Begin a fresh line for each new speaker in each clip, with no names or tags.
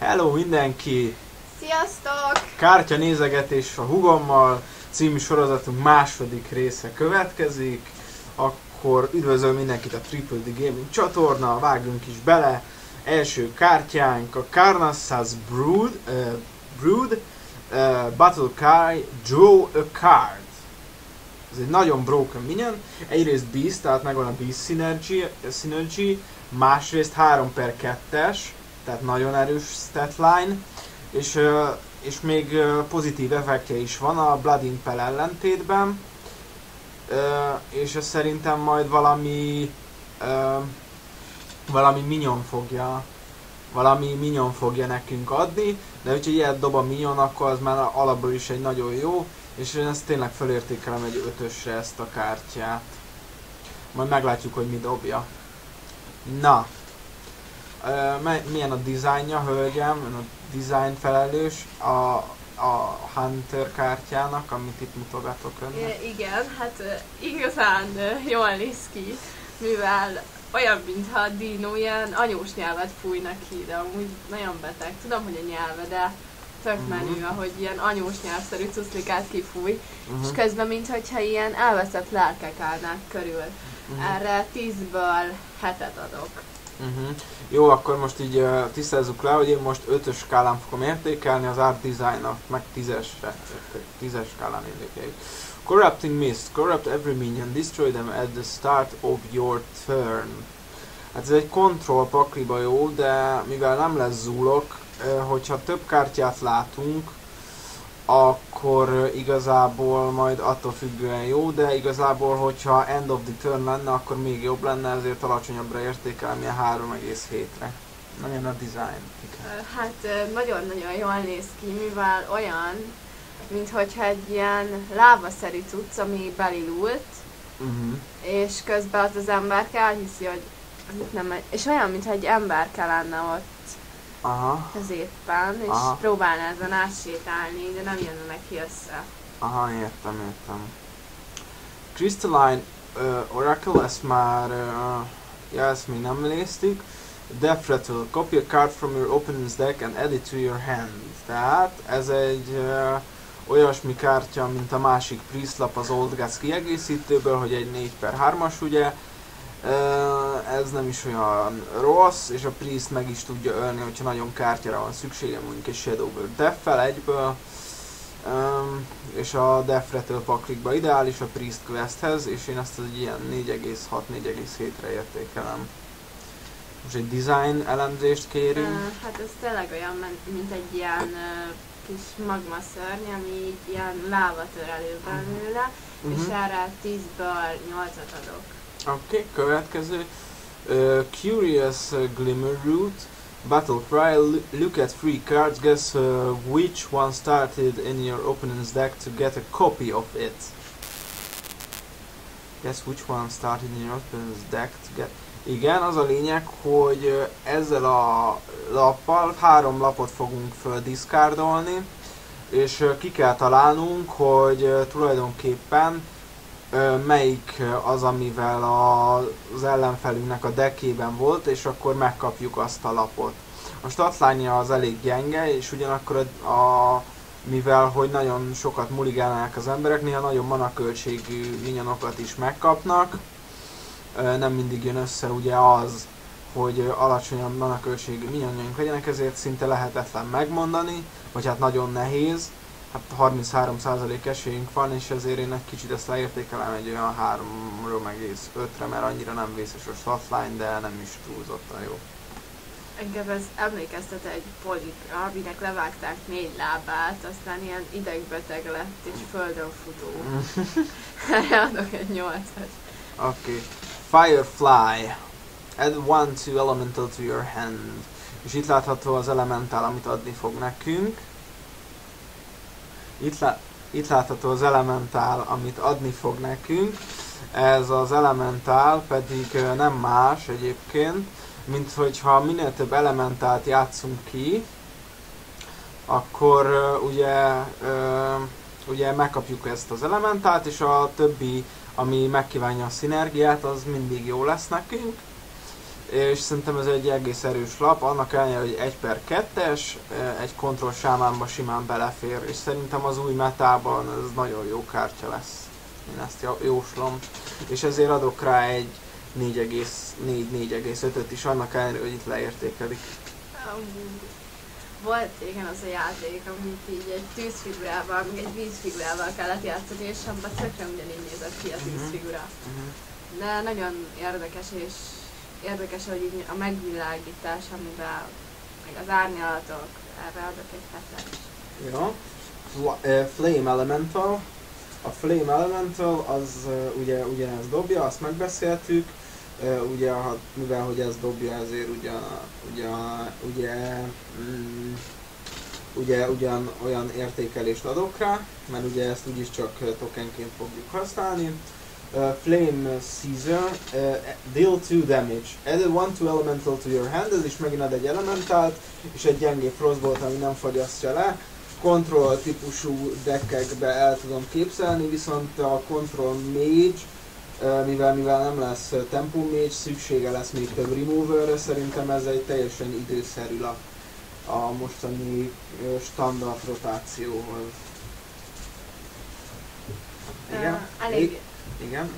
Hello mindenki!
Sziasztok!
Kártya nézegetés a hugommal című sorozatunk második része következik. Akkor üdvözöl mindenkit a Triple D Gaming csatorna, vágjunk is bele. Első kártyánk a Carnassi's Brood Battle Cry Draw a Card. Ez egy nagyon broken minion. Egyrészt Beast, tehát megvan a Beast Synergy, másrészt 3/2-es, tehát nagyon erős statline, és még pozitív effektje is van a Blood Impel ellentétben, és ez szerintem majd valami minion fogja nekünk adni, de hogyha ilyet dob a minion, akkor az már alapból is egy nagyon jó, és én ezt tényleg felértékelem egy 5-ösre ezt a kártyát. Majd meglátjuk, hogy mi dobja. Na, milyen a dizájnja, hölgyem? A design felelős a Hunter kártyának, amit itt mutogatok önnek.
Igen, hát igazán jól néz ki, mivel olyan, mintha a Dino ilyen anyós nyelvet fújnak ki, de amúgy nagyon beteg. Tudom, hogy a nyelve, de tök menő, ahogy ilyen anyós nyelvszerű cuszlikát kifúj, és közben mintha ilyen elveszett lelkek állnák körül. Erre 10-ből 7-et adok.
Jó, akkor most így tisztázzuk le, hogy én most 5-ös skálán fogom értékelni, az art design-nak meg 10-es skálán értékeljük. Corrupting Mist. Corrupt every minion. Destroy them at the start of your turn. Hát ez egy control pakliba jó, de mivel nem lesz zúlok, hogyha több kártyát látunk, akkor igazából majd attól függően jó, de igazából hogyha end of the turn lenne, akkor még jobb lenne, ezért alacsonyabbra értékelem, ilyen 3,7-re. Nagyon a design.
Hát nagyon-nagyon jól néz ki, mivel olyan, mintha egy ilyen lávaszerű cucc, ami belilult, és közben az emberke elhiszi, hogy nem, és olyan, mintha egy emberke lenne ott középen, és próbálná ezen átsétálni, de nem jönne neki össze.
Aha, értem. Crystalline Oracle, ezt még nem néztük. Death Rattle. Copy a card from your opponent's deck and add it to your hand. Tehát ez egy olyasmi kártya, mint a másik Priest lap az Old Gods kiegészítőből, hogy egy 4/3-as ugye. Ez nem is olyan rossz, és a Priest meg is tudja ölni, hogyha nagyon kártyára van szüksége, mondjuk egy Shadowbird Death-fel egyből. És a Death Rattle paklikba ideális a Priest questhez, és én ezt egy ilyen 4,6-4,7-re értékelem. Most egy design elemzést kérünk.
Hát ez tényleg olyan, mint egy ilyen kis magma szörny, ami így ilyen láva tör elő belőle, és erre 10-ből 8-at adok.
Oké, következő. Curious Glimmer Root. Battle Cry. Look at 3 cards. Guess which one started in your opponent's deck to get a copy of it. Guess which one started in your opponent's deck to get... Igen, az a lényeg, hogy ezzel a lappal 3 lapot fogunk földiscardolni, és ki kell találnunk, hogy tulajdonképpen melyik az, amivel az ellenfelünknek a deckében volt, és akkor megkapjuk azt a lapot. A statline-ja az elég gyenge, és ugyanakkor mivel hogy nagyon sokat muligálnak az emberek, néha nagyon manaköltségű minionokat is megkapnak. Nem mindig jön össze ugye az, hogy alacsonyabb manaköltségű minionjaink legyenek, ezért szinte lehetetlen megmondani, vagy hát nagyon nehéz. Hát 33% esélyünk van, és ezért én egy kicsit ezt leértékelem egy olyan 3,5-re, mert annyira nem vészes a statline, de nem is túlzottan jó.
Engem ez emlékeztet egy politra, aminek levágták 4 lábát, aztán ilyen idegbeteg lett és földön futó. Erre adok egy 8-at.
Oké. Firefly. Add 1/2 elemental to your hand. És itt látható az elementál, amit adni fog nekünk. Itt látható az elementál, amit adni fog nekünk. Ez az elementál pedig nem más egyébként, mint hogyha minél több elementált játszunk ki, akkor ugye megkapjuk ezt az elementált, és a többi, ami megkívánja a szinergiát, az mindig jó lesz nekünk. és szerintem ez egy egész erős lap, annak ellenére, hogy 1/2-es, egy kontroll sámánba simán belefér, és szerintem az új metában ez nagyon jó kártya lesz. Én ezt jóslom, és ezért adok rá egy 4,5-öt is, annak ellenére, hogy itt leértékelik.
Volt régen az a játék, amit így egy tűzfigurával, meg egy vízfigurával kellett játszani, és abban tökre ugyanígy nézett ki a tűzfigura. De nagyon érdekes, és érdekes, hogy így a megvilágítás, amivel meg az árnyalatok, erre adok egy 7-es.
Ja. Flame Elemental. A Flame Elemental az ugyanezt dobja, azt megbeszéltük. Mivel hogy ez dobja, ezért ugyan olyan értékelést adok rá, mert ugye ezt úgyis csak tokenként fogjuk használni. Flame Caesar, deal 2 damage. Add 1/2 elemental to your hand, ez is megint ad egy elementált, és egy gyengébb frostbolt, ami nem fagyasztja le. Control típusú deckekbe el tudom képzelni, viszont a Control Mage, mivel nem lesz Tempo Mage, szüksége lesz még több removerre, szerintem ez egy teljesen időszerű lap a mostani standard rotációhoz. Igen?
Elég.
Igen.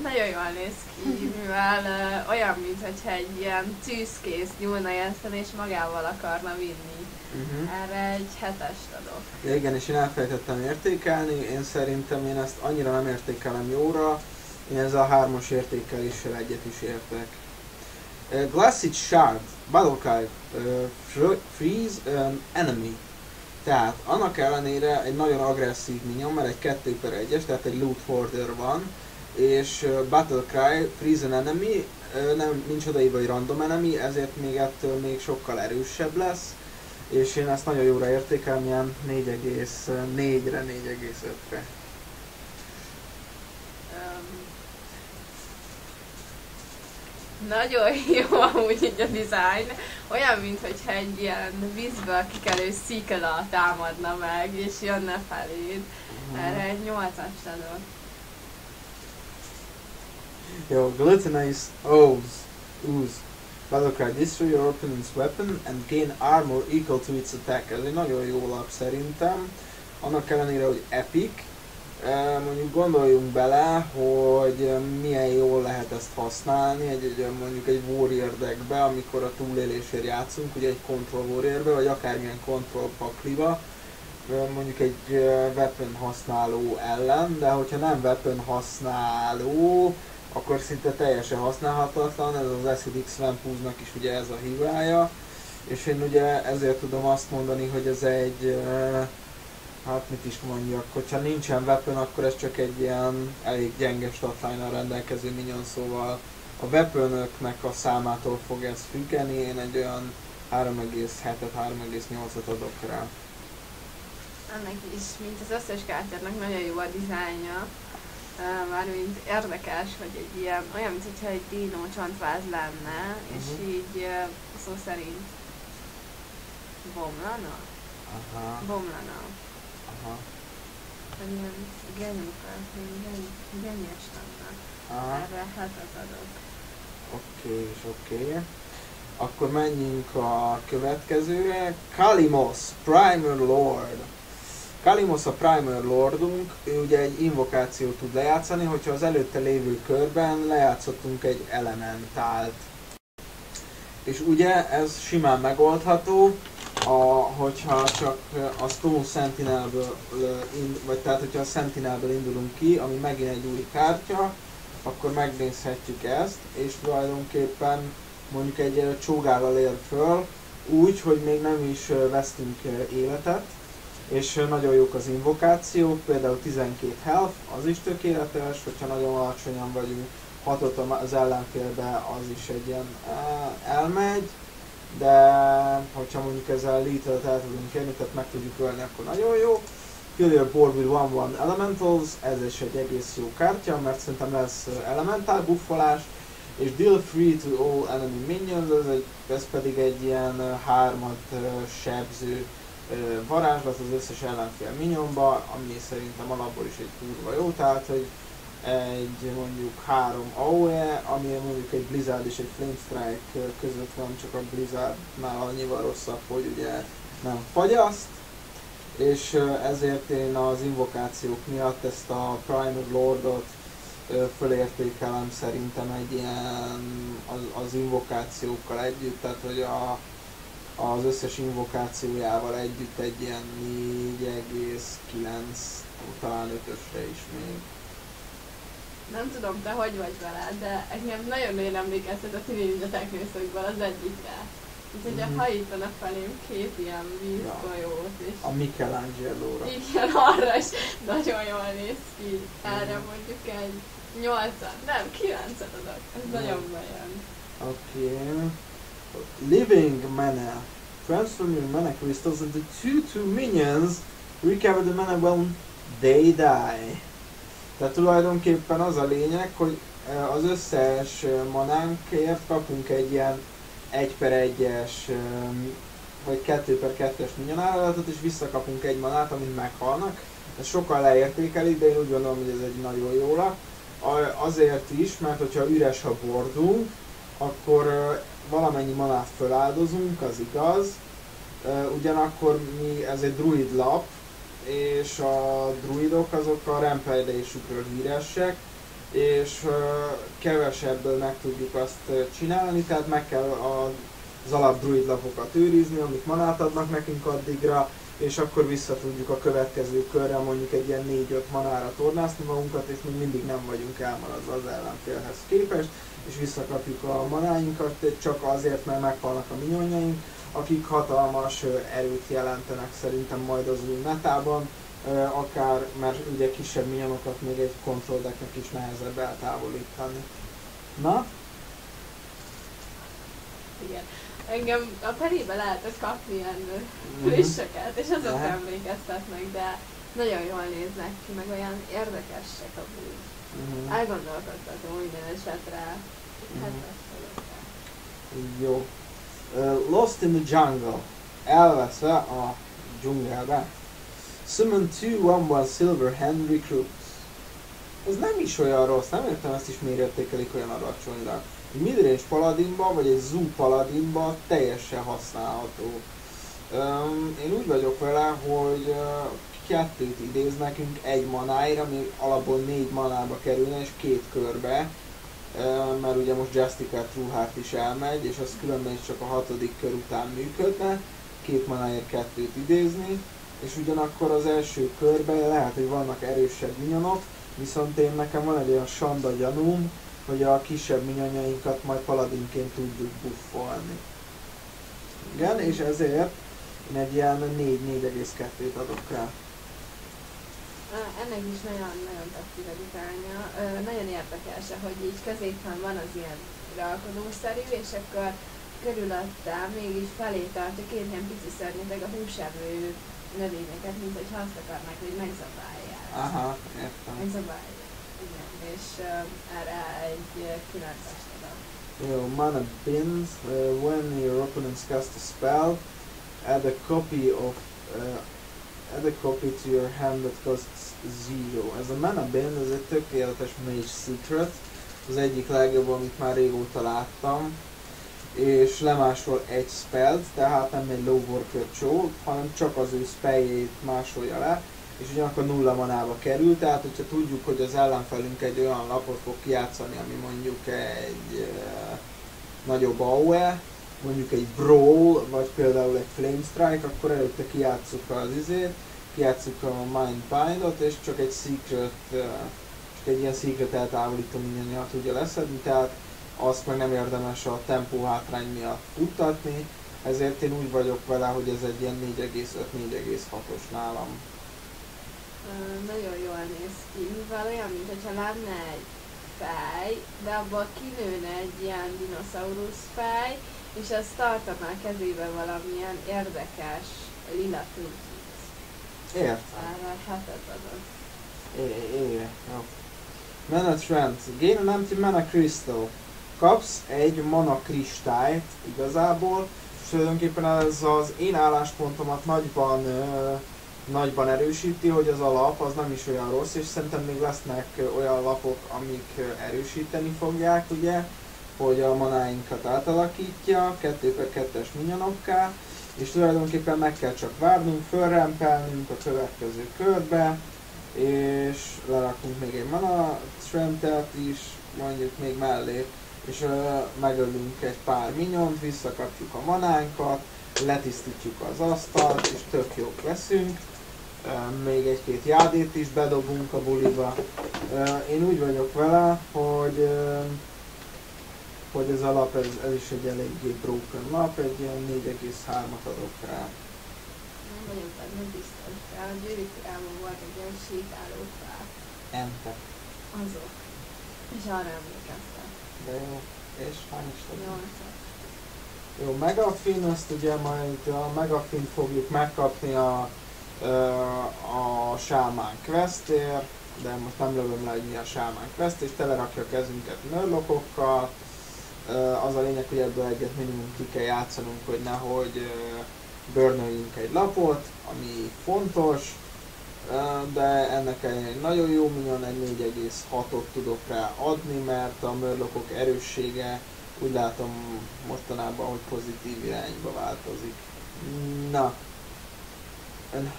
Nagyon jól néz ki, mivel olyan, mintha egy ilyen tűzkész nyúlna játszani, és magával akarna vinni. Erre egy 7-est adok.
Ja, igen, és én elfelejtettem értékelni, én szerintem én ezt annyira nem értékelem jóra, én ezzel a 3-as értékeléssel egyet is értek. Glassy Shard, Battlecry, Freeze Enemy. Tehát annak ellenére egy nagyon agresszív minion, mert egy 2/1-es, tehát egy loot hoarder van, és Battlecry, Freeze Enemy, nincs odaírva, hogy random enemy, ezért még ettől még sokkal erősebb lesz, és én ezt nagyon jóra értékelem, ilyen 4,4-re, 4,5-re.
Nagyon jó amúgy így a design. Olyan, mintha egy ilyen vízből kikelő szikla támadna meg, és jönne feléd. Erre egy 8-ast adok.
Jó, Glutinous Ooze. Battlecry, destroy your opponent's weapon and gain armor equal to its attack. Ez egy nagyon jó lap szerintem. Annak ellenére, hogy epic. Mondjuk gondoljunk bele, hogy milyen jól lehet ezt használni mondjuk egy warrior deckbe, amikor a túlélésért játszunk, ugye egy control warriorbe, vagy akármilyen control pakliba, mondjuk egy weapon használó ellen, de hogyha nem weapon használó, akkor szinte teljesen használhatatlan, ez az Acid X Vampúznak is ugye ez a hibája, és én ugye ezért tudom azt mondani, hogy ez egy hát mit is mondjak, hogyha nincsen weapon, akkor ez csak egy ilyen elég gyenge statline-nal rendelkező minion, szóval a weaponöknek a számától fog ez függeni, én egy olyan 3,7-et, 3,8-at adok rá.
Ennek is, mint az összes kártyának nagyon jó a dizájnja, mármint érdekes, hogy egy ilyen, olyan, mintha egy dino csontváz lenne, és így szó szerint bomlana?
Aha.
Bomlana.
Aha.
Ilyen genyes lenne. Erre 7-et adok.
Oké. Akkor menjünk a következőre. Kalimos, Primer Lord. Kalimos a Primer Lordunk, ő ugye egy invokációt tud lejátszani, hogyha az előtte lévő körben lejátszottunk egy elementált. És ugye ez simán megoldható, hogyha csak a Stone Sentinelből, vagy tehát hogyha a Sentinelből indulunk ki, ami megint egy új kártya, akkor megnézhetjük ezt, és tulajdonképpen mondjuk egy csógával ér föl, úgy, hogy még nem is vesztünk életet, és nagyon jók az invokációk, például 12 health, az is tökéletes, hogyha nagyon alacsonyan vagyunk, 6-ot az ellenfélbe, az is egy ilyen elmegy, de hogyha mondjuk ezzel lethal-t el tudunk érni, tehát meg tudjuk ölni, akkor nagyon jó. Kill your board with 1/1 elementals, ez is egy egész jó kártya, mert szerintem lesz elementál buffolás, és deal free to all enemy minions, ez pedig egy ilyen 3 sebző varázslat az összes ellenfél minionba, ami szerintem alapból is egy kurva jó, tehát hogy egy mondjuk 3 AOE, ami mondjuk egy Blizzard és egy Flamestrike között van, csak a Blizzardnál annyival rosszabb, hogy ugye nem fagyaszt, és ezért én az invokációk miatt ezt a Primal Lordot fölértékelem szerintem egy ilyen az invokációkkal együtt, tehát hogy az összes invokációjával együtt egy ilyen 4,9, talán 5-ösre is még.
Nem tudom, te hogy vagy vele, de engem nagyon emlékeztet a Teenage Ninja Technicsokból az egyikre. Úgyhogy hajítanak felém 2 ilyen vízgolyót is.
A Michelangelo-ra.
Igen, arra is nagyon jól néz ki. Erre mondjuk egy 8-at, nem, 9-et adok. Ez nagyon bejön.
Okay. Living Mana. Transform your mana crystals into 2/2 minions. Recover the mana when they die. Tehát tulajdonképpen az a lényeg, hogy az összes manánkért kapunk egy ilyen 1/1-es vagy 2/2-es minion állalatot, és visszakapunk egy manát, amint meghalnak. Ez sokkal leértékelik, de én úgy gondolom, hogy ez egy nagyon jó lap. Azért is, mert hogyha üres a bordunk, akkor valamennyi manát feláldozunk, az igaz. Ugyanakkor ez egy druid lap, és a druidok azok a rampage-ésükről híresek, és kevesebből meg tudjuk azt csinálni, tehát meg kell az alap druid lapokat őrizni, amik manát adnak nekünk addigra, és akkor vissza tudjuk a következő körre mondjuk egy ilyen 4-5 manára tornászni magunkat, és még mindig nem vagyunk elmaradva az ellenfélhez képest, és visszakapjuk a manáinkat, csak azért, mert meghalnak a minyonjaink, akik hatalmas erőt jelentenek szerintem majd az új metában, akár, mert ugye kisebb minyonokat még egy control decknek is nehezebb eltávolítani. Na?
Igen. Engem a perébe lehetett kapni ilyen frisseket, és azok emlékeztetnek, de nagyon jól néznek ki, meg olyan érdekesek a búj. Elgondolkodtatom minden esetre.
Jó. Lost in the Jungle. Elveszve a dzsungelbe. Summon 2/1/1 Silver Hand Recruits. Ez nem is olyan rossz, nem értem ezt is miért értékelik olyan alacsonyra. Egy midrange paladinba vagy egy zoo paladinba teljesen használható. Én úgy vagyok vele, hogy 2-t idéz nekünk 1 manáért, ami alapból 4 manába kerülne és 2 körbe. Mert ugye most Justicar True Heart is elmegy, és az különben is csak a 6. kör után működne, 2 manáért 2-t idézni, és ugyanakkor az első körben lehet, hogy vannak erősebb minyonok, viszont nekem van egy olyan sanda gyanúm, hogy a kisebb minyonjainkat majd paladinként tudjuk buffolni. Igen, és ezért én egy ilyen 4,2-t adok rá.
Ennek is nagyon tetszik a dizájnja. Nagyon érdekes, hogy így középen van az ilyen uralkodószerű, és akkor körülötte mégis felé tartja 2 ilyen pici szörnyeteg a húsevő növényeket, mint hogyha azt akarnák, hogy megzabálják.
Aha, értem.
Megzabálják. Igen, és erre egy 9-est adom.
Jó, mana bins. When your opponents cast a spell, add a copy to your hand that costs 0. Ez a mana bin, ez egy tökéletes mage secret, az egyik legjobb, amit már régóta láttam, és lemásol egy spellt, tehát nem egy low worker csó, hanem csak az ő spelljét másolja le, és ugyanakkor 0 manába kerül, tehát hogyha tudjuk, hogy az ellenfelünk egy olyan lapot fog kijátszani, ami mondjuk egy nagyobb AOE, mondjuk egy Brawl, vagy például egy Flame Strike, akkor előtte kijátszuk a Mind Bind-ot, és csak egy ilyen secret eltávolító minyonját tudja leszedni, tehát azt meg nem érdemes a tempó hátrány miatt futtatni, ezért én úgy vagyok vele, hogy ez egy ilyen 4,5-4,6-os nálam.
Nagyon jól néz ki, mivel olyan, mintha lenne egy fej, de abból kinőne egy ilyen dinoszaurusz fej, és ez tartana a kezébe valamilyen érdekes lila trükkit.
Értem.
Erre 7-et adod.
Jó. Mana Trend. Gain an empty mana crystal. Kapsz egy mana kristályt igazából, és tulajdonképpen ez az én álláspontomat nagyban nagyban erősíti, hogy az alap az nem is olyan rossz, és szerintem még lesznek olyan lapok, amik erősíteni fogják, ugye, hogy a manáinkat átalakítja 2/2-es minyonokká, és tulajdonképpen meg kell csak várnunk, fölrempelnünk a következő körbe, és lerakunk még egy mana trendet is, mondjuk még mellé, és megölünk egy pár minyont, visszakapjuk a manánkat, letisztítjuk az asztalt, és tök jók leszünk. Még egy-két jádét is bedobunk a buliba. Én úgy vagyok vele, hogy ez a lap, ez is egy eléggé broken lap, egy ilyen 4,3-at adok rá.
Nem vagyok benne biztos, de a Győri Furában volt egy ilyen sétálófák.
Entek.
Azok. És arra emlékeztem.
De jó. És hány is adom?
8-at.
Jó, Megafin, azt ugye majd a Megafin fogjuk megkapni a Shaman Questért, de most nem lövöm le, hogy mi a Shaman Quest, és telerakja a kezünket murlocokkal. Az a lényeg, hogy ebből egyet minimum ki kell játszanunk, hogy nehogy burnöljünk egy lapot, ami fontos, de ennek egy nagyon jó minion, egy 4,6-ot tudok rá adni, mert a murlocok erőssége úgy látom mostanában, hogy pozitív irányba változik. Na, ön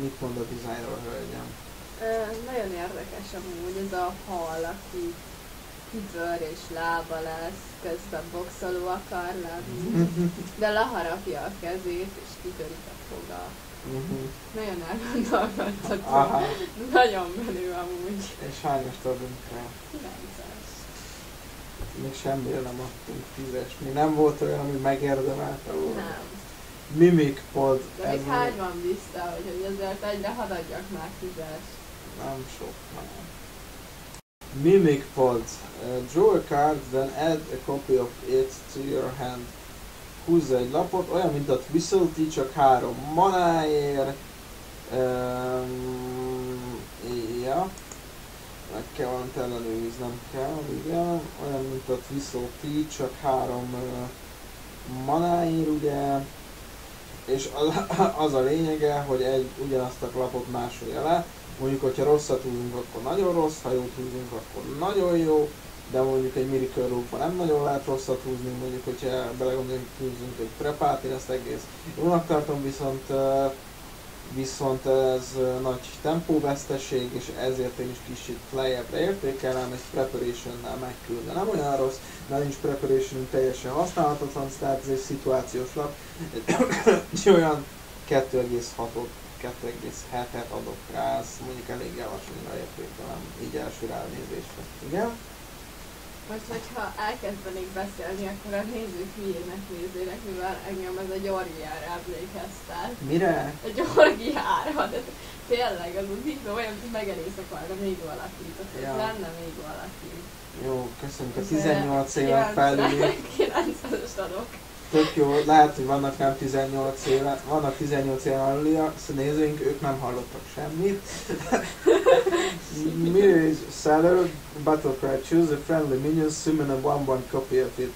mit mond a dizájnról, hölgyem?
Nagyon érdekes amúgy ez a hal, aki kibőr és lába lesz, közben boxoló akar lenni, de leharapja a kezét és kitörít a foga. Nagyon elgondolkodtató. Nagyon menő amúgy.
És hányast adunk rá?
9-es.
Még semmire nem adtunk 10-es. Mi nem volt olyan, ami megérdemelte volna?
Nem.
Mimic Pod.
De még hányban bízta, hogy azért egyre hadd adjak már 10-es.
Nem sok már. Mimic Pod. Draw a card, then add a copy of it to your hand. Húzza egy lapot, olyan mint a Twistle, csak 3 manáért. Ja. Meg kell valamit ellenőriznem kell, igen. Olyan mint a Twistle, csak 3 manáért, ugye. És az a lényege, hogy ugyanazt a lapot másolja le. Mondjuk, hogyha rosszat húzunk, akkor nagyon rossz, ha jót húzunk, akkor nagyon jó, de mondjuk egy Miracle Rope-ban nem nagyon lehet rosszat húzni, mondjuk, hogyha belegondoljuk, hogy húzunk egy prepát, én ezt egész jónak tartom, viszont ez nagy tempóveszteség, és ezért én is kicsit lejjebbre értékelem, egy Preparation-nel megküld, de nem olyan rossz, mert nincs Preparation teljesen használhatatlan, tehát ez egy szituációs lap, egy olyan 2,6-ot 2,7-et adok rá, ez mondjuk elég alacsonyra értékelem, így első ránézésre. Igen?
Most, hogyha elkezdenék beszélni, akkor a nézők hülyének néznének, mivel engem ez a Gyorgiára emlékeztet.
Mire?
A Gyorgiára, de tényleg az úgy így olyan, hogy megerész akarna még valakit, ja. Lenne még valaki.
Jó, köszönjük a 18 éven felüli.
9-est adok.
Tök jó, lehet, hogy vannak nem 18 éve, vannak 18 éven aluli a nézőink, ők nem hallottak semmit. Mirage Seller, Battlecry, choose a friendly minion, summon a 1/1 copy of it.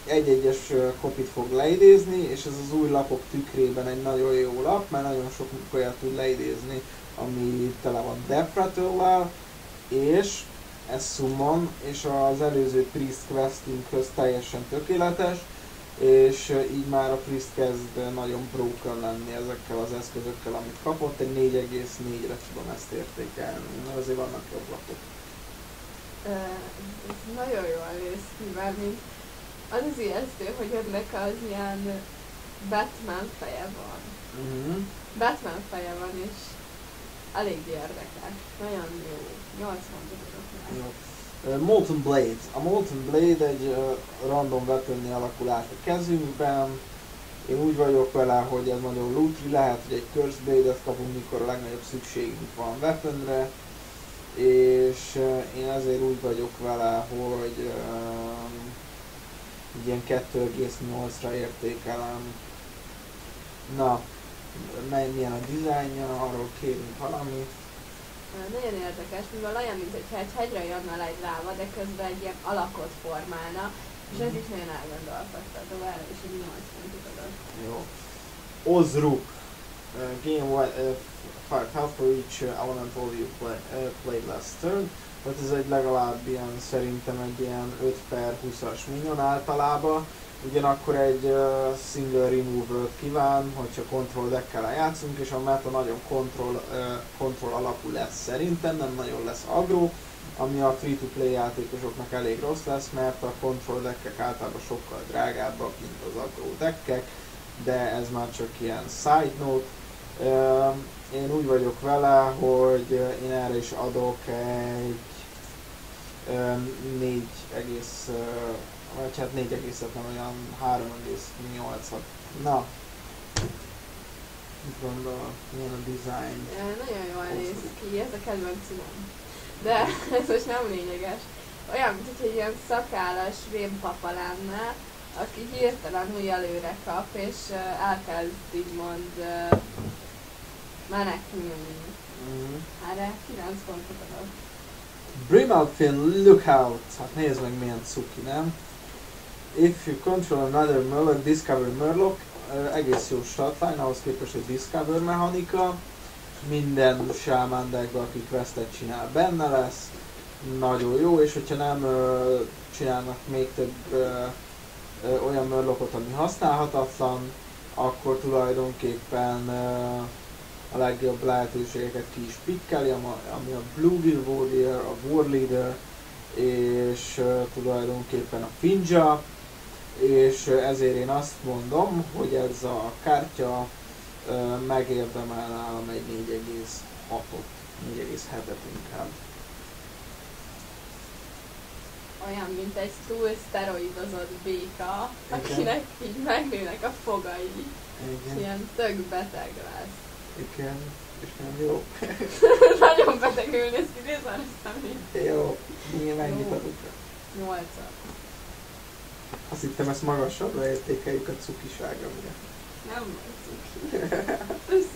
Egy-egyes kopit fog leidézni, és ez az új lapok tükrében egy nagyon jó lap, mert nagyon sok olyat tud leidézni, ami tele van Death Rattle-vel, és ez summon, és az előző Priest questünkhöz teljesen tökéletes, és így már a Priest kezd nagyon broken lenni ezekkel az eszközökkel, amit kapott, egy 4,4-re tudom ezt értékelni, mert azért vannak jobb lapok.
Ez nagyon jól néz ki, mármint az az ijesztő, hogy ennek az ilyen Batman feje van. Batman feje van, és elég érdekes, nagyon jó, 80 dolgok.
Molten Blade. A Molten Blade egy random weaponni alakulás a kezünkben. Én úgy vagyok vele, hogy ez nagyon lootri, lehet, hogy egy Curse Blade-et kapunk, mikor a legnagyobb szükségünk van weaponre. És én ezért úgy vagyok vele, hogy ilyen 2,8-ra értékelem. Na, milyen a dizájnja, arról kérünk valamit.
Nagyon érdekes, mivel olyan, mintha egy hegyre jönne le egy láva, de közben egy ilyen alakot formálna, és ez is nagyon elgondolkodtató, erre is egy 8 pontot adott.
Jó. Ozruk. gain 5 health for each elemental you played last turn. Tehát ez egy legalább ilyen, szerintem egy ilyen 5/20-as minion általában. Ugyanakkor egy single removal-t kíván, hogyha control deckkel játszunk, és a meta nagyon control alapú lesz szerintem, nem nagyon lesz aggro, ami a free-to-play játékosoknak elég rossz lesz, mert a control deckek általában sokkal drágábbak, mint az aggro deckek, de ez már csak ilyen side note. Én úgy vagyok vele, hogy én erre is adok egy 4, vagy hát 4,5, nem olyan 3,8-at. Na, mit gondol? Milyen a design?
Nagyon jól néz ki, ez a kedvencem. De ez most nem lényeges. Olyan, mint hogy egy ilyen szakállas vénpapa lenne, aki hirtelen új előre kap, és elkezd úgymond menekülni. Erre 9 pontot adok.
Brimelfin Lookout! Hát nézd meg milyen cuki, nem? If you control another Murloc, discover Murloc. Egész jó statline, ahhoz képest egy discover mechanika. Minden Shaman deckben, aki questet csinál, benne lesz. Nagyon jó, és hogyha nem csinálnak még több olyan Murlocot, ami használhatatlan, akkor tulajdonképpen a legjobb lehetőségeket ki is pikkeli, ami a Bluegill Warrior, a War Leader, és tulajdonképpen a Finja, és ezért én azt mondom, hogy ez a kártya megérdemel nálam egy 4,6-ot, 4,7-et inkább.
Olyan, mint egy túl szteroidozott béka, akinek így megnőnek a fogai.
Igen.
Ilyen tök beteg lesz.
Igen, és nem jó.
Nagyon betegül néz ki, nézd már ezt nem.
Jó, mi mennyit adunk rá?
8-at.
Azt hittem, ezt magasabbra értékeljük a cukiságra, ugye?
Nem vagy cuki.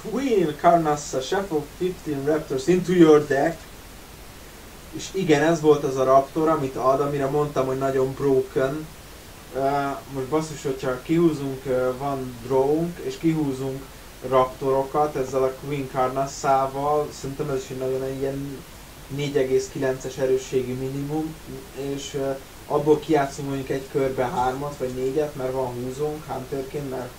Queen Carnassa, shuffle 15 Raptors into your deck. És igen, ez volt az a Raptor, amit ad, amire mondtam, hogy nagyon broken. Most basszus, hogyha kihúzunk, van drawunk, és kihúzunk Raptorokat ezzel a Queen Carnassával, szerintem ez is egy nagyon ilyen 4,9-es erősségi minimum, és abból kijátszunk mondjuk egy körbe 3-at vagy 4-et, mert van húzónk Hunterként, mert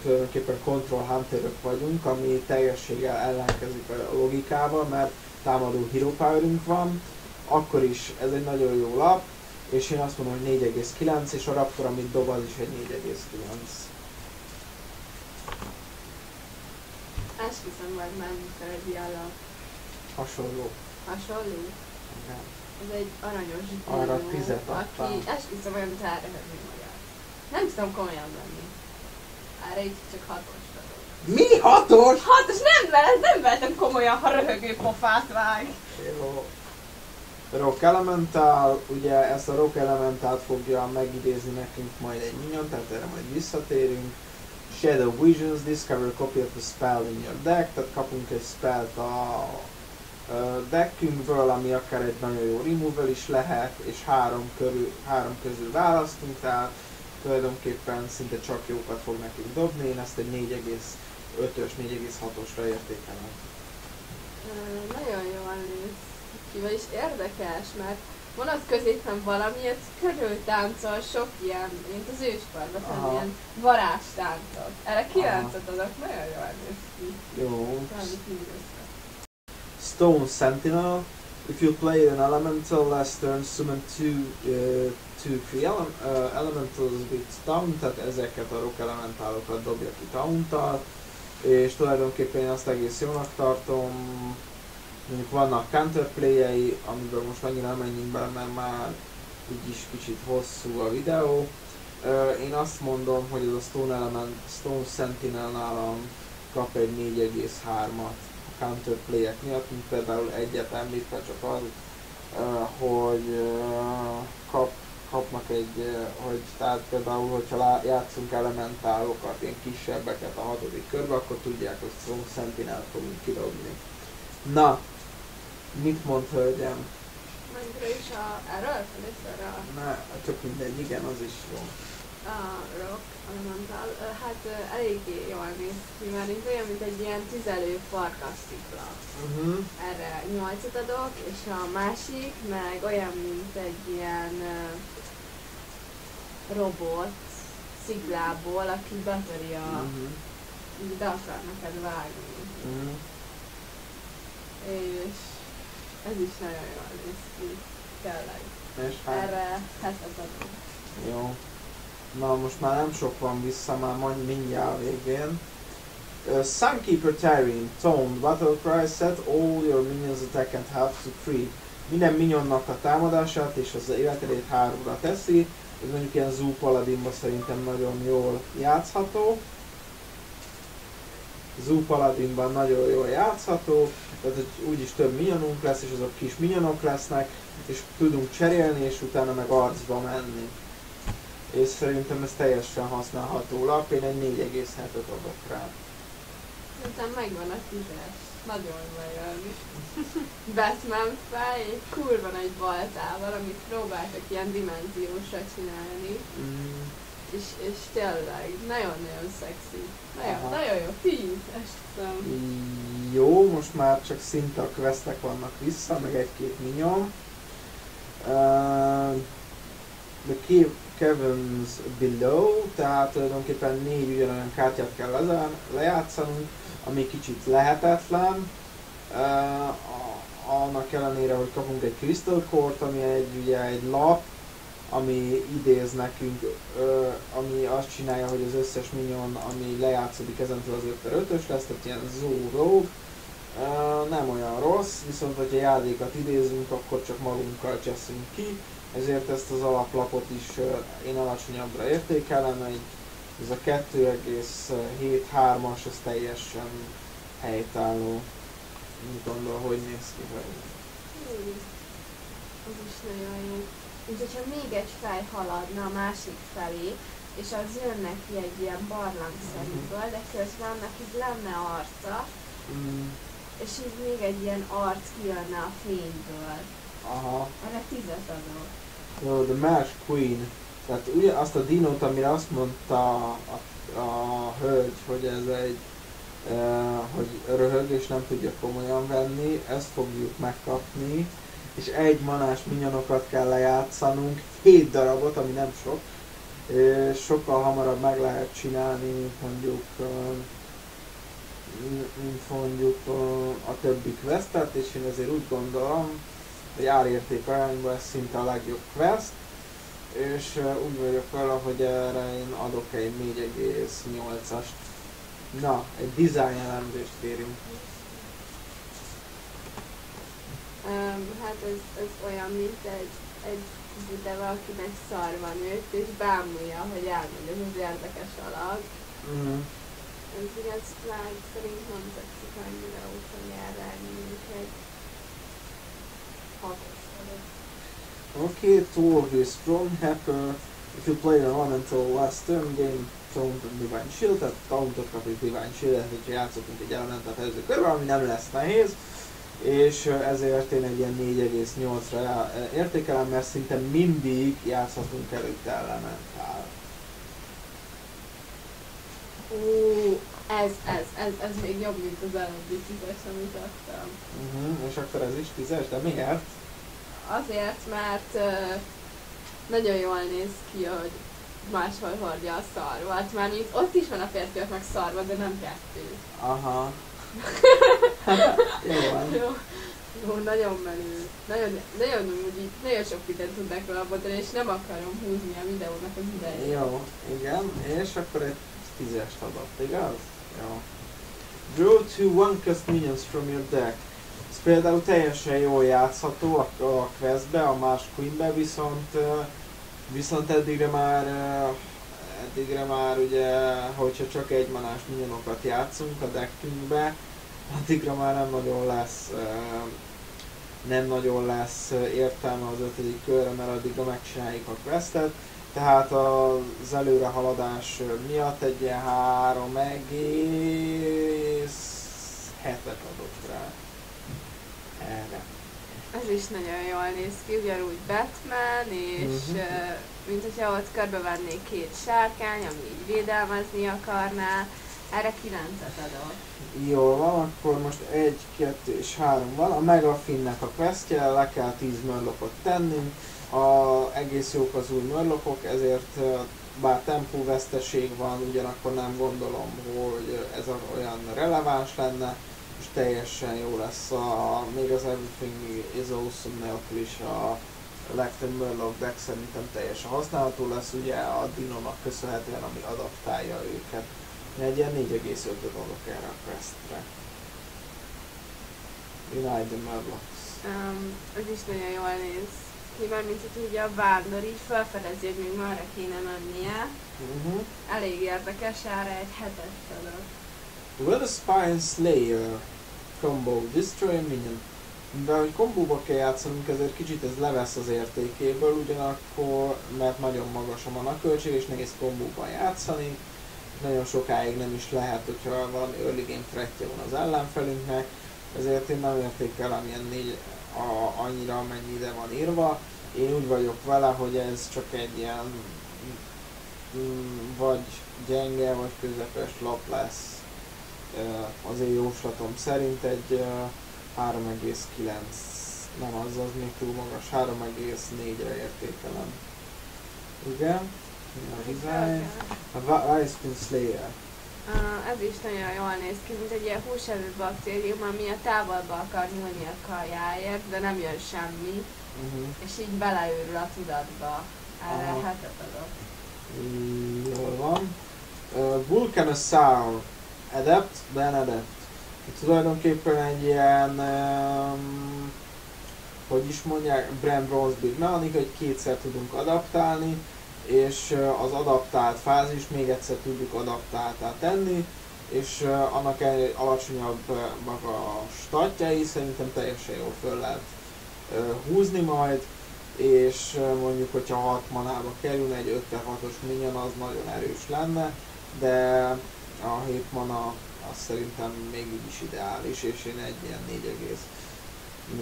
tulajdonképpen Control Hunterök vagyunk, ami teljességgel ellenkezik a logikával, mert támadó Hero Powerünk van, akkor is ez egy nagyon jó lap, és én azt mondom, hogy 4,9, és a Raptor, amit dob, az is egy 4,9.
Esküszöm, vagy menjünk fel egy ilyen lap.
Hasonló.
Hasonló?
Igen.
Ez egy aranyos
Arra
gyűrű,
10 adtam.
aki esküszöm olyan, mint elröhögni magát. Nem tudom komolyan venni. Erre így csak 6-os adok.
Mi 6-os?
6-os nem vettem komolyan, ha röhögő pofát vág.
Jó. Rock Elemental, ugye ezt a Rock Elementalt fogja megidézni nekünk majd egy minion, tehát erre majd visszatérünk. Shadow Visions, discover a copy of a spell in your deck, tehát kapunk egy spellt a deckünkből, ami akár egy nagyon jó removal is lehet, és három közül választunk, tehát tulajdonképpen szinte csak jókat fog nekünk dobni, én ezt egy 4,5-ös, 4,6-osra értékelem.
Nagyon jól néz ki, vagyis érdekes, mert vonat középen valamiért körültáncol sok ilyen, mint az ősparban, ilyen varázstáncot. Erre 9-et adok, nagyon jól néz ki.
Jó. Stone Sentinel. If you play an elemental last turn, summon two free elementals with taunt, tehát ezeket a rock elementálokat dobja ki taunttal, és tulajdonképpen én azt egész jónak tartom. Mondjuk vannak counterplay-jei, amiben most annyira nem menjünk bele, mert már így is kicsit hosszú a videó. Én azt mondom, hogy ez a Stone Sentinel nálam kap egy 4,3-at a counterplay-ek miatt, mint például egyet említve csak az, hogy kapnak egy, hogy tehát például, hogyha játszunk elementálokat, ilyen kisebbeket a 6. körbe, akkor tudják, hogy Stone Sentinel fogunk kidobni. Na, mit mond, hölgyem?
Mondjuk is erről?
Ne, csak mindegy, igen, az is jó.
A Rock Elemental, hát eléggé jól néz ki, mert itt olyan, mint egy ilyen tüzelő farkasszikla. Erre 8-at adok, és a másik meg olyan, mint egy ilyen robot sziklából, aki betöri a... be akar neked vágni. És ez is nagyon jól néz ki, tényleg.
És
erre 7-et adok.
Jó. Na most már nem sok van vissza, már mindjárt végén. Sunkeeper Tyrene, Toned, Battle Cry, set all your minions attack and health to 3. Minden minionnak a támadását és az életerét 3-ra teszi. Ez mondjuk ilyen Zoo Paladinban szerintem nagyon jól játszható. Zoo Paladinban nagyon jól játszható, tehát hogy úgyis több minionunk lesz, és azok kis minionok lesznek, és tudunk cserélni, és utána meg arcba menni. És szerintem ez teljesen használható lap, én egy 4,7-et adok rá.
Szerintem megvan a 10-es. Nagyon bejön. Batman fej, egy kurva nagy baltával, amit próbáltak ilyen dimenziósra csinálni. És tényleg, nagyon-nagyon szexi. Nagyon jó, 10, esküszöm.
Jó, most már csak szinte a questek vannak vissza, meg egy-két minion. The Caverns Below, tehát tulajdonképpen 4 ugyanolyan kártyát kell lejátszanunk, ami kicsit lehetetlen. Annak ellenére, hogy kapunk egy Crystal Core-t, ami ugye egy lap, ami idéz nekünk, ami azt csinálja, hogy az összes minion, ami lejátszódik ezentől az 5x5-ös lesz, tehát ilyen Zoo Rogue. Nem olyan rossz, viszont hogyha játékat idézünk, akkor csak magunkkal cseszünk ki, ezért ezt az alaplapot is én alacsonyabbra értékelem, ez a 2,73-as, ez teljesen helytálló. Mit gondol, hogy néz ki velünk?
Az is nagyon jó. Mint hogyha még egy fej haladna a másik felé, és az jön neki egy ilyen barlangszerűből, de közben neki lenne arca, és így még egy ilyen arc kijönne a fényből.
Aha.
Erre 10-et adok.
Jó, The Marsh Queen. Tehát ugye azt a dinót, amire azt mondta a hölgy, hogy ez egy hogy röhög és nem tudja komolyan venni, ezt fogjuk megkapni, és 1 manás minionokat kell lejátszanunk, 7 darabot, ami nem sok, és sokkal hamarabb meg lehet csinálni, mint mondjuk a többi questet, és én ezért úgy gondolom, hogy árérték arányban ez szinte a legjobb quest, és úgy vagyok vele, hogy erre én adok egy 4,8-ast. Na, egy design elemzést kérünk.
Hát ez olyan, mint egy videó, akinek szarva nőtt, és bámulja, hogy elmegy az érdekes alag. Ez igaz, flag szerint nem tetszik annyira, úgyhogy erre elmondjuk egy 6-os adok.
Okay, Torvi Stronghacker. If you play an elemental last turn, gain Taunt and Divine Shield, tehát Tauntot kap és Divine Shield, hogyha játszottunk egy elementát előző körben, ami nem lesz nehéz, és ezért én egy ilyen 4,8-ra értékelem, mert szinte mindig játszhatunk előtte elementál.
Ez még jobb, mint az előbbi 10-es, amit adtam.
És akkor ez is 10-es, de miért?
Azért, mert nagyon jól néz ki, hogy máshol hordja a szarvat. Már ott is van a férfiak meg szarva, de nem 2.
Aha. Jó van.
Jó, nagyon menő. Nagyon sok mindent tudnak róla bontani, és nem akarom húzni a videónak az idejét.
Jó, igen, és akkor egy 10-est adott, igaz? Jó. Draw 2 one-cost minions from your deck. Ez például teljesen jól játszható a questbe, a Marsh Queenbe, viszont eddigre már ugye, hogyha csak 1 manás minionokat játszunk a deckünkbe, addigra már nem nagyon lesz értelme az 5. körre, mert addigra megcsináljuk a questet. Tehát az előrehaladás miatt egy ilyen 3,7-et adott rá. Erre.
Ez is nagyon jól néz ki, ugyanúgy Batman, és mint hogyha ott körbevennék két sárkány, ami így védelmezni akarná. Erre 9-et adok.
Jól van, akkor most 1, 2 és 3 van. A Megafinnek a questje, le kell 10 murloc-ot tennünk. Egész jók az új murlocok, ezért bár tempóveszteség van, ugyanakkor nem gondolom, hogy ez olyan releváns lenne, és teljesen jó lesz még az Everything is Awesome nélkül is a legtöbb murloc deck szerintem teljesen használható lesz, ugye a Dino-nak köszönhetően, ami adaptálja őket. Egy ilyen 4,5-öt adok erre a questre. Deny the Murlocs.
Ez is nagyon jól néz ki, mert mint hogy ugye a vándor így felfedezi, hogy még marra kéne mennie. Elég érdekes, erre egy 7-et adok.
Will the Spine Slayer combo destroy a minion? Mivel hogy kombóba kell játszanunk, ezért kicsit ez levesz az értékéből, ugyanakkor, mert nagyon magas a mana költség és nehéz kombóban játszani. Nagyon sokáig nem is lehet, hogyha valami early game threatje van az ellenfelünknek, ezért én nem értékelem ilyen annyira, amennyi ide van írva. Én úgy vagyok vele, hogy ez csak egy ilyen vagy gyenge, vagy közepes lap lesz. Az én jóslatom szerint egy 3,9, nem az még túl magas, 3,4-re értékelem. Igen. A design. A Icefin Slayer.
Ez is nagyon jól néz ki, mint egy ilyen húsevő baktérium, ami a távolba akar nyúlni a kajáért, de nem jön semmi, és így beleőrül a tudatba. Erre 7-et adok.
Jól van. Vulcanosaur. Adept, Ben Adept. Tulajdonképpen egy ilyen, hogy is mondják, Brand Bronzebeard mechanika, hogy kétszer tudunk adaptálni, és az adaptált fázis még egyszer tudjuk adaptáltá tenni, és annak alacsonyabbak a statjai, szerintem teljesen jól föl lehet húzni majd, és mondjuk, hogyha 6 manába kerül, egy 5-6-os minion az nagyon erős lenne, de a 7 mana az szerintem még így is ideális, és én egy ilyen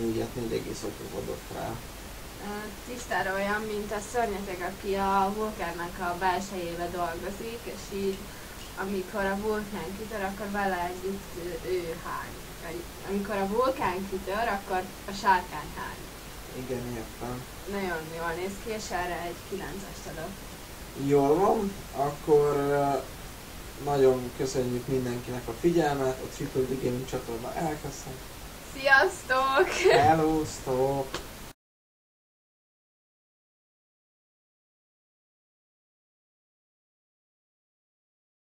4,5-ot adok rá.
Tisztára olyan, mint a szörnyeteg, aki a vulkánnak a belsejébe dolgozik, és így amikor a vulkán kitör, akkor vele együtt ő hány. Amikor a vulkán kitör, akkor a sárkány hány.
Igen, értem.
Nagyon jól néz ki, és erre egy 9-est adok.
Jól van, akkor nagyon köszönjük mindenkinek a figyelmet, a Triple D Gaming csatorna elköszön.
Sziasztok!
Hello, stop!